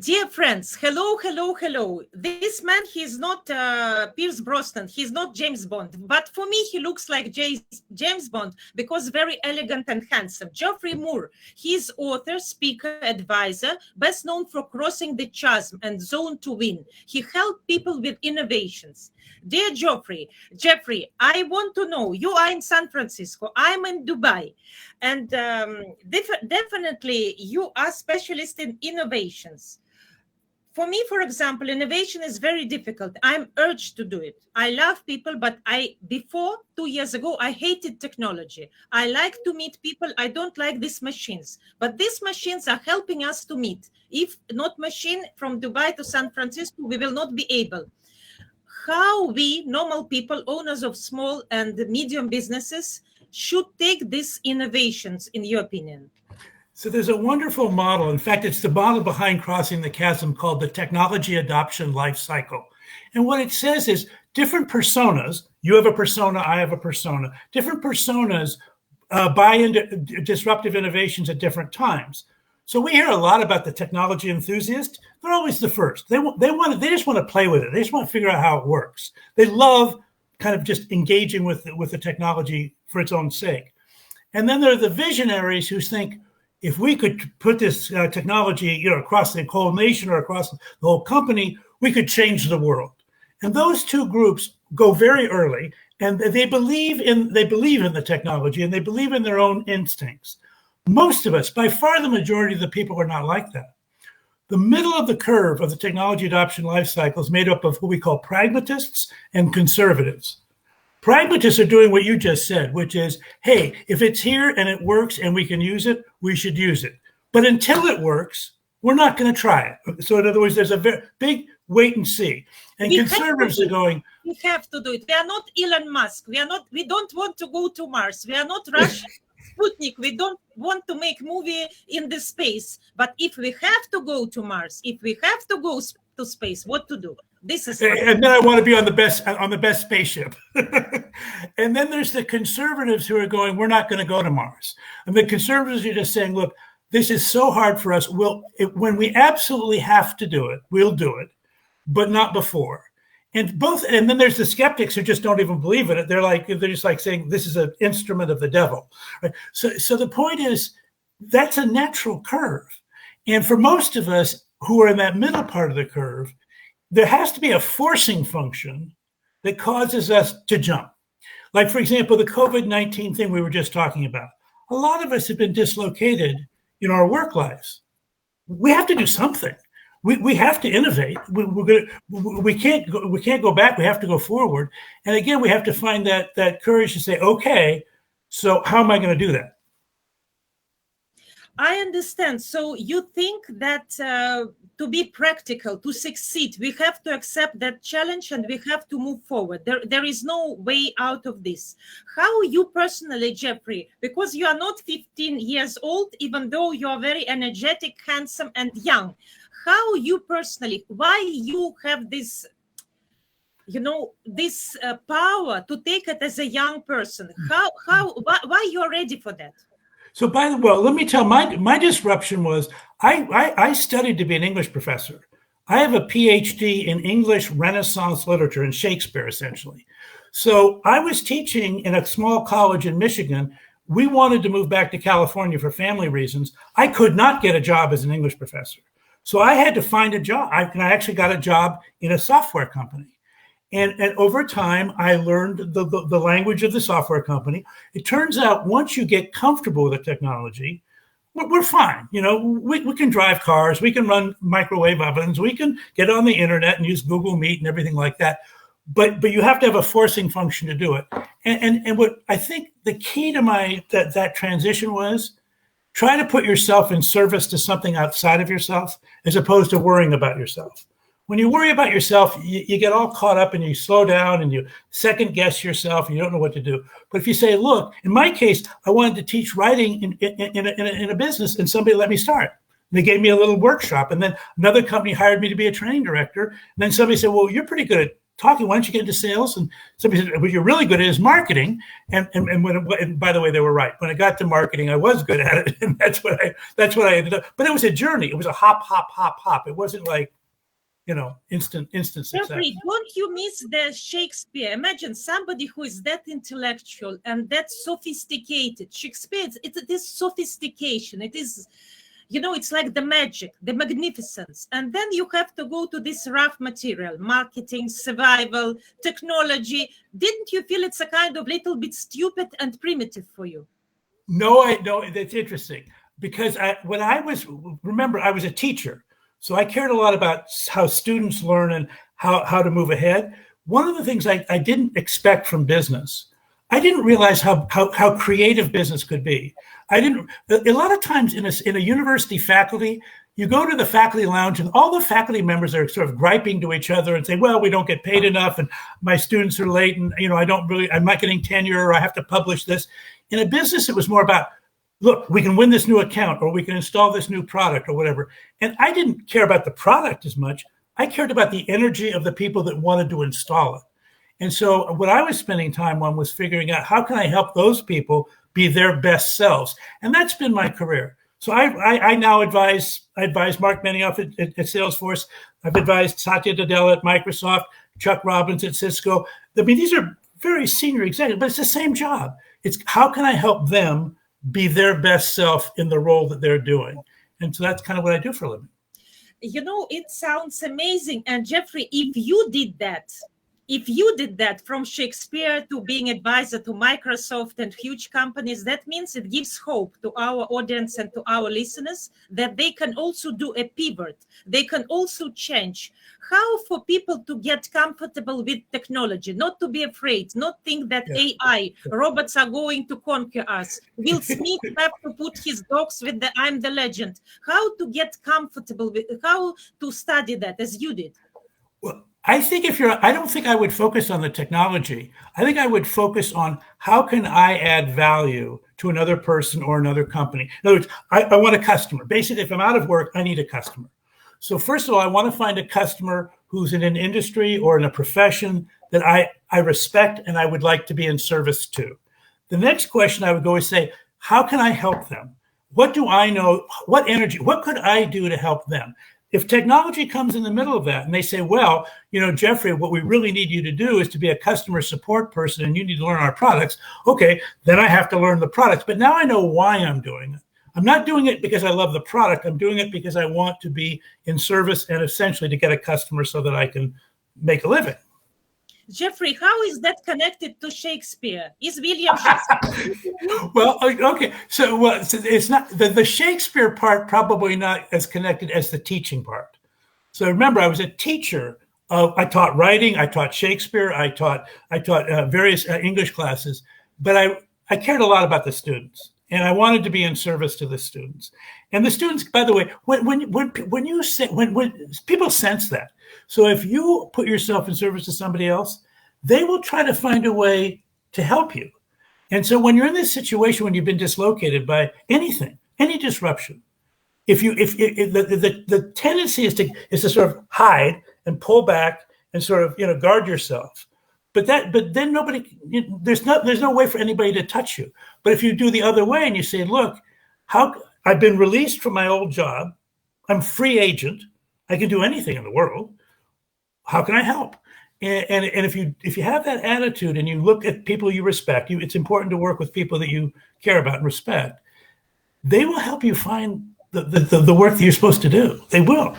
Dear friends, hello, hello, hello. This man, he's not Pierce Brosnan, he's not James Bond, but for me, he looks like James Bond because very elegant and handsome. Geoffrey Moore, he's author, speaker, advisor, best known for Crossing the Chasm and Zone to Win. He helped people with innovations. Dear Jeffrey, I want to know, you are in San Francisco, I'm in Dubai, and definitely you are specialist in innovations. For me, for example, innovation is very difficult. I'm urged to do it. I love people, but before 2 years ago, I hated technology. I like to meet people. I don't like these machines, but these machines are helping us to meet. If not machine from Dubai to San Francisco, we will not be able. How we normal people, owners of small and medium businesses, should take these innovations, in your opinion? So there's a wonderful model. In fact, it's the model behind Crossing the Chasm called the Technology Adoption Life Cycle. And what it says is different personas, you have a persona, I have a persona, different personas buy into disruptive innovations at different times. So we hear a lot about the technology enthusiast. They're always the first. They just want to play with it. They just want to figure out how it works. They love kind of just engaging with the technology for its own sake. And then there are the visionaries who think, if we could put this technology, across the whole nation or across the whole company, we could change the world. And those two groups go very early, and they believe in the technology, and they believe in their own instincts. Most of us, by far the majority of the people, are not like that. The middle of the curve of the technology adoption life cycle is made up of who we call pragmatists and conservatives. Pragmatists are doing what you just said, which is, hey, if it's here and it works and we can use it, we should use it. But until it works, we're not going to try it. So in other words, there's a very big wait and see. And conservatives are going, we have to do it. We are not Elon Musk. We don't want to go to Mars. We are not Russia. Sputnik. We don't want to make movie in the space. But if we have to go to Mars, if we have to go to space, what to do? This is and then I want to be on the best spaceship. And then there's the conservatives who are going, we're not going to go to Mars. And the conservatives are just saying, look, this is so hard for us. When we absolutely have to do it, we'll do it, but not before. And then there's the skeptics who just don't even believe in it. They're just like saying this is an instrument of the devil. Right? So the point is, that's a natural curve. And for most of us who are in that middle part of the curve, there has to be a forcing function that causes us to jump. Like, for example, the COVID-19 thing we were just talking about. A lot of us have been dislocated in our work lives. We have to do something. We have to innovate. We can't go back. We have to go forward. And again, we have to find that courage to say, okay, so how am I going to do that? I understand. So you think that to be practical, to succeed, we have to accept that challenge and we have to move forward. There is no way out of this. How you personally, Geoffrey, because you are not 15 years old, even though you are very energetic, handsome, and young. How you personally, why you have this, this power to take it as a young person? Why you're ready for that? So let me tell my disruption was I studied to be an English professor. I have a PhD in English Renaissance literature and Shakespeare, essentially. So I was teaching in a small college in Michigan. We wanted to move back to California for family reasons. I could not get a job as an English professor. So I had to find a job. I actually got a job in a software company. And over time, I learned the language of the software company. It turns out once you get comfortable with the technology, we're fine. We can drive cars, we can run microwave ovens, we can get on the internet and use Google Meet and everything like that. But you have to have a forcing function to do it. And what I think the key to that transition was, try to put yourself in service to something outside of yourself as opposed to worrying about yourself. When you worry about yourself, you get all caught up and you slow down and you second guess yourself and you don't know what to do. But if you say, look, in my case, I wanted to teach writing in a business and somebody let me start. They gave me a little workshop and then another company hired me to be a training director. And then somebody said, well, you're pretty good at talking. Why don't you get into sales? And somebody said, what you're really good at is marketing. And by the way, they were right. When I got to marketing, I was good at it. And that's what I ended up. But it was a journey. It was a hop, hop, hop, hop. It wasn't like, instant success. Geoffrey, don't you miss the Shakespeare? Imagine somebody who is that intellectual and that sophisticated. Shakespeare, it is sophistication. It is, it's like the magic, the magnificence. And then you have to go to this rough material, marketing, survival, technology. Didn't you feel it's a kind of little bit stupid and primitive for you? No, that's interesting. Because when I was a teacher. So I cared a lot about how students learn and how to move ahead. One of the things I didn't expect from business, I didn't realize how creative business could be. A lot of times in a university faculty, you go to the faculty lounge and all the faculty members are sort of griping to each other and say, well, we don't get paid enough and my students are late and I'm not getting tenure or I have to publish this. In a business, it was more about, look, we can win this new account or we can install this new product or whatever. And I didn't care about the product as much. I cared about the energy of the people that wanted to install it. And so what I was spending time on was figuring out how can I help those people be their best selves? And that's been my career. So I now advise Mark Benioff at Salesforce. I've advised Satya Nadella at Microsoft, Chuck Robbins at Cisco. I mean, these are very senior executives, but it's the same job. It's how can I help them be their best self in the role that they're doing. And so that's kind of what I do for a living. It sounds amazing. And Geoffrey, if you did that from Shakespeare to being advisor to Microsoft and huge companies, that means it gives hope to our audience and to our listeners that they can also do a pivot. They can also change. How for people to get comfortable with technology, not to be afraid, not think that AI, robots are going to conquer us. Will Smith have to put his dogs with the I'm the legend? How to get comfortable with, how to study that as you did? Well, I think I don't think I would focus on the technology. I think I would focus on how can I add value to another person or another company. In other words, I want a customer. Basically, if I'm out of work, I need a customer. So first of all, I want to find a customer who's in an industry or in a profession that I respect and I would like to be in service to. The next question I would go is say, how can I help them? What do I know? What energy? What could I do to help them? If technology comes in the middle of that and they say, well, Geoffrey, what we really need you to do is to be a customer support person and you need to learn our products. Okay, then I have to learn the products. But now I know why I'm doing it. I'm not doing it because I love the product. I'm doing it because I want to be in service and essentially to get a customer so that I can make a living. Geoffrey, how is that connected to Shakespeare? Is William Shakespeare? Well, okay. So it's not the Shakespeare part, probably not as connected as the teaching part. So remember, I was a teacher. I taught writing. I taught Shakespeare. I taught various English classes. But I cared a lot about the students, and I wanted to be in service to the students. And the students, by the way, when people sense that. So if you put yourself in service to somebody else, they will try to find a way to help you. And so when you're in this situation, when you've been dislocated by anything, any disruption, the tendency is to sort of hide and pull back and sort of guard yourself. But then there's no way for anybody to touch you. But if you do the other way and you say, look, I've been released from my old job, I'm free agent, I can do anything in the world. How can I help? And if you have that attitude and you look at people you respect, it's important to work with people that you care about and respect. They will help you find the work that you're supposed to do. They will.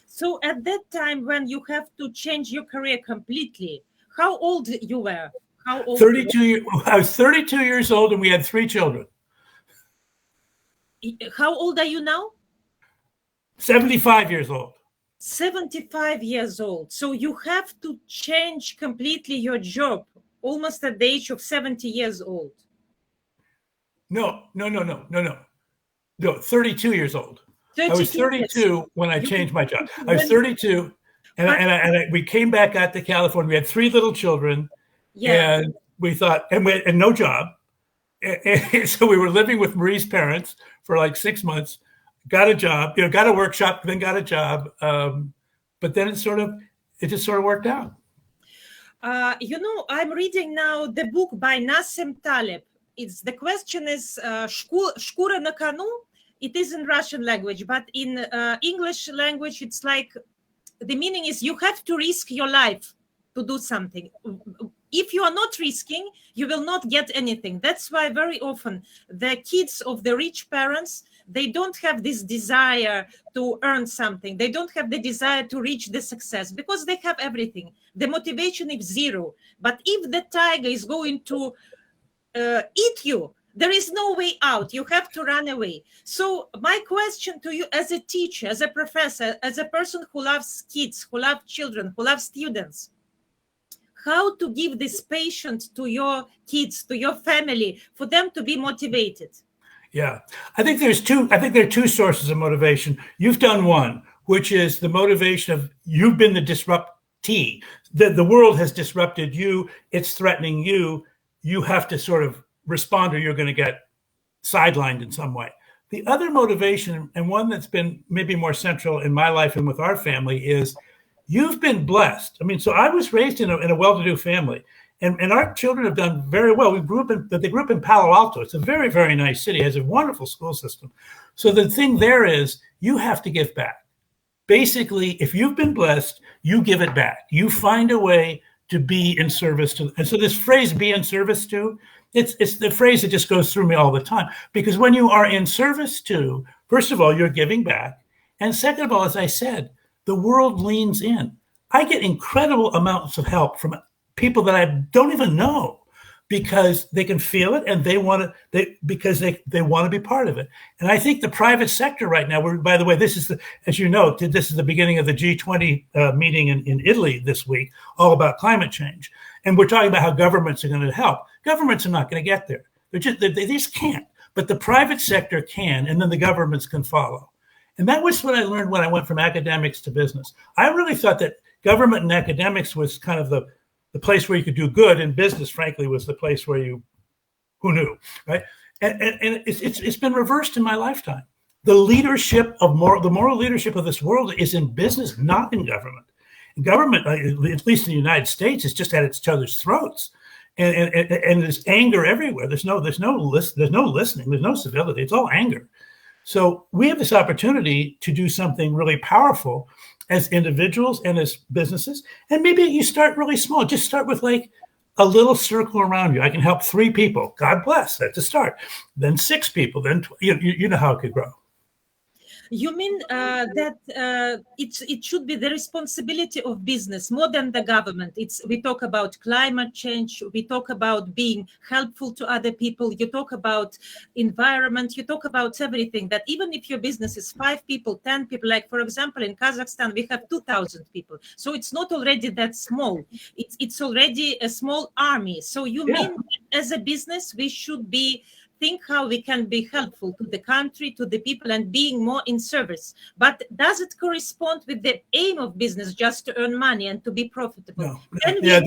So at that time when you have to change your career completely, how old you were? How old? 32. I was 32 years old and we had 3 children. How old are you now? 75 years old. 75 years old. So you have to change completely your job almost at the age of 70 years old. No, 32 years old. I was 32 when I changed my job. I was 32 and we came back out to California. We had 3 little children and we thought, and no job. And so we were living with Marie's parents for like 6 months. Got a job, got a workshop, then got a job. But then it sort of, it just sort of worked out. I'm reading now the book by Nassim Taleb. The question is Shkura na konu. It is in Russian language, but in English language, it's like the meaning is you have to risk your life to do something. If you are not risking, you will not get anything. That's why very often the kids of the rich parents, they don't have this desire to earn something. They don't have the desire to reach the success because they have everything. The motivation is zero. But if the tiger is going to eat you, there is no way out. You have to run away. So my question to you as a teacher, as a professor, as a person who loves kids, who loves children, who loves students, how to give this patience to your kids, to your family, for them to be motivated? Yeah, I think there are two sources of motivation. You've done one, which is the motivation of you've been the disruptee. The world has disrupted you. It's threatening you. You have to sort of respond or you're going to get sidelined in some way. The other motivation, and one that's been maybe more central in my life and with our family, is you've been blessed. I mean, so I was raised in a well-to-do family, and our children have done very well. They grew up in Palo Alto. It's a very, very nice city. It has a wonderful school system. So the thing there is you have to give back. Basically, if you've been blessed, you give it back. You find a way to be in service to. And so this phrase, be in service to, it's the phrase that just goes through me all the time. Because when you are in service to, first of all, you're giving back. And second of all, as I said, the world leans in. I get incredible amounts of help from people that I don't even know because they can feel it and they want to be part of it. And I think the private sector right now, by the way, this is as you know, this is the beginning of the G20 meeting in Italy this week, all about climate change. And we're talking about how governments are going to help. Governments are not going to get there. They just can't. But the private sector can, and then the governments can follow. And that was what I learned when I went from academics to business. I really thought that government and academics was kind of the place where you could do good, and business, frankly, was the place where who knew, right? And it's been reversed in my lifetime. The moral leadership of this world is in business, not in government. And government, at least in the United States, is just at each other's throats, and there's anger everywhere. There's no listening. There's no civility. It's all anger. So we have this opportunity to do something really powerful as individuals and as businesses. And maybe you start really small. Just start with like a little circle around you. I can help 3 people. God bless. That's a start. Then 6 people. Then you know how it could grow. You mean that it should be the responsibility of business more than the government? We talk about climate change. We talk about being helpful to other people. You talk about environment. You talk about everything. That even if your business is 5 people, 10 people, like for example in Kazakhstan we have 2,000 people, so it's not already that small. It's already a small army. So you mean as a business we should think how we can be helpful to the country, to the people, and being more in service. But does it correspond with the aim of business just to earn money and to be profitable? No.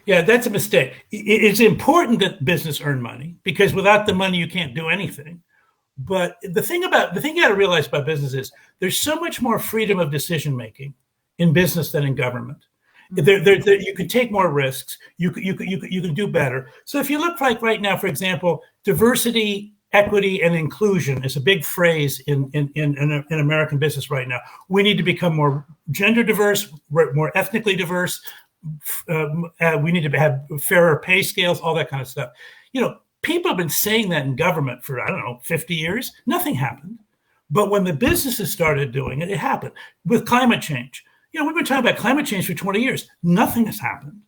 That's a mistake. It's important that business earn money because without the money you can't do anything. But the thing you got to realize about business is there's so much more freedom of decision making in business than in government. You can take more risks. You can do better. So if you look like right now, for example, diversity, equity, and inclusion is a big phrase in American business right now. We need to become more gender diverse, more ethnically diverse. We need to have fairer pay scales, all that kind of stuff. People have been saying that in government for, 50 years. Nothing happened. But when the businesses started doing it, it happened. With climate change. We've been talking about climate change for 20 years. Nothing has happened.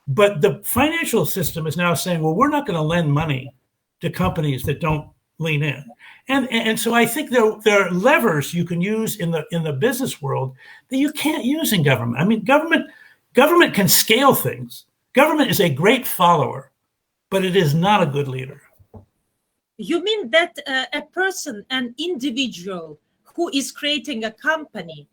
But the financial system is now saying, well, we're not going to lend money to companies that don't lean in. And so I think there are levers you can use in the business world that you can't use in government. I mean, government can scale things. Government is a great follower, but it is not a good leader. You mean that a person, an individual who is creating a company,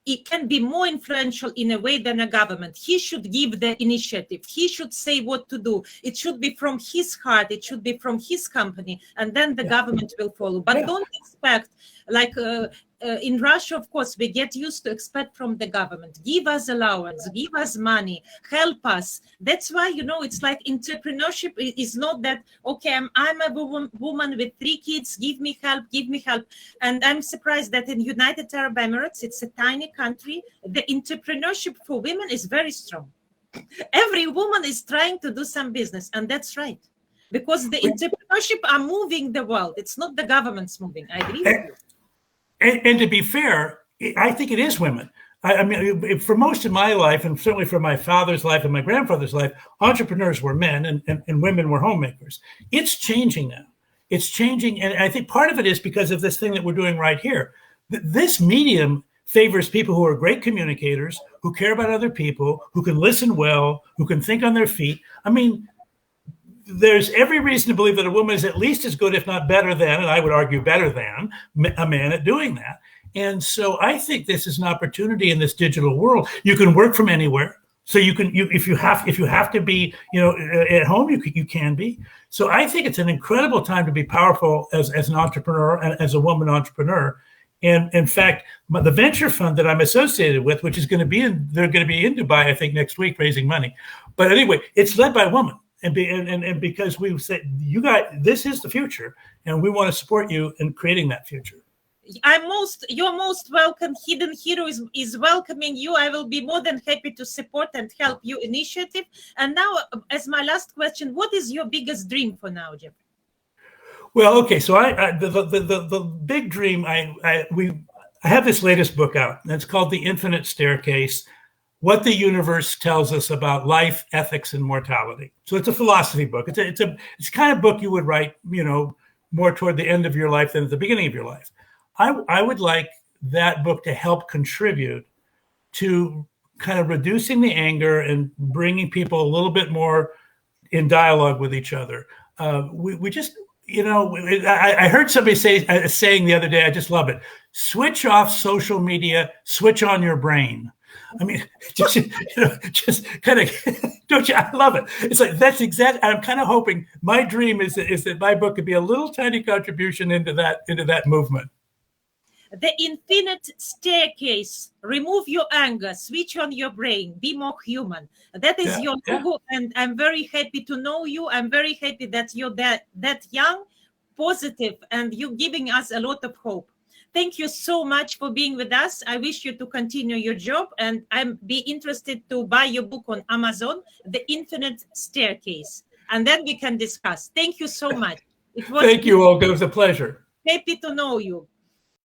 it can be more influential in a way than a government. He should give the initiative. He should say what to do. It should be from his heart. It should be from his company. And then the government will follow. But don't expect Like in Russia, of course, we get used to expect from the government, give us allowance, give us money, help us. That's why, it's like entrepreneurship is not that, okay, I'm a woman with 3 kids, give me help. And I'm surprised that in United Arab Emirates, it's a tiny country, the entrepreneurship for women is very strong. Every woman is trying to do some business, and that's right. Because the entrepreneurship are moving the world. It's not the government's moving. I agree with you. And to be fair, I think it is women. I mean, for most of my life, and certainly for my father's life and my grandfather's life, entrepreneurs were men and women were homemakers. It's changing now. It's changing. And I think part of it is because of this thing that we're doing right here. This medium favors people who are great communicators, who care about other people, who can listen well, who can think on their feet. I mean, there's every reason to believe that a woman is at least as good, if not better than, and I would argue better than, a man at doing that. And so I think this is an opportunity in this digital world. You can work from anywhere. So if you have to be, at home, you can be. So I think it's an incredible time to be powerful as an entrepreneur and as a woman entrepreneur. And in fact, the venture fund that I'm associated with, which is they're going to be in Dubai, I think, next week raising money. But anyway, it's led by a woman. And because we said, this is the future, and we want to support you in creating that future. You're most welcome. Hidden Hero is welcoming you. I will be more than happy to support and help you initiative. And now, as my last question, what is your biggest dream for now, Geoffrey? Well, okay. So the big dream, I have this latest book out, and it's called The Infinite Staircase: What the Universe Tells Us About Life, Ethics, and Mortality. So it's a philosophy book. It's the kind of book you would write, more toward the end of your life than at the beginning of your life. I would like that book to help contribute to kind of reducing the anger and bringing people a little bit more in dialogue with each other. We just, I heard somebody saying the other day, I just love it: switch off social media, switch on your brain. I mean, just kind of, don't you? I love it. It's like, that's exactly, I'm kind of hoping, my dream is that my book could be a little tiny contribution into that movement. The Infinite Staircase: remove your anger, switch on your brain, be more human. That is your logo, and I'm very happy to know you. I'm very happy that you're that young, positive, and you're giving us a lot of hope. Thank you so much for being with us. I wish you to continue your job, and I'm be interested to buy your book on Amazon, The Infinite Staircase, and then we can discuss. Thank you so much. Thank you, Olga. It was a pleasure. Happy to know you.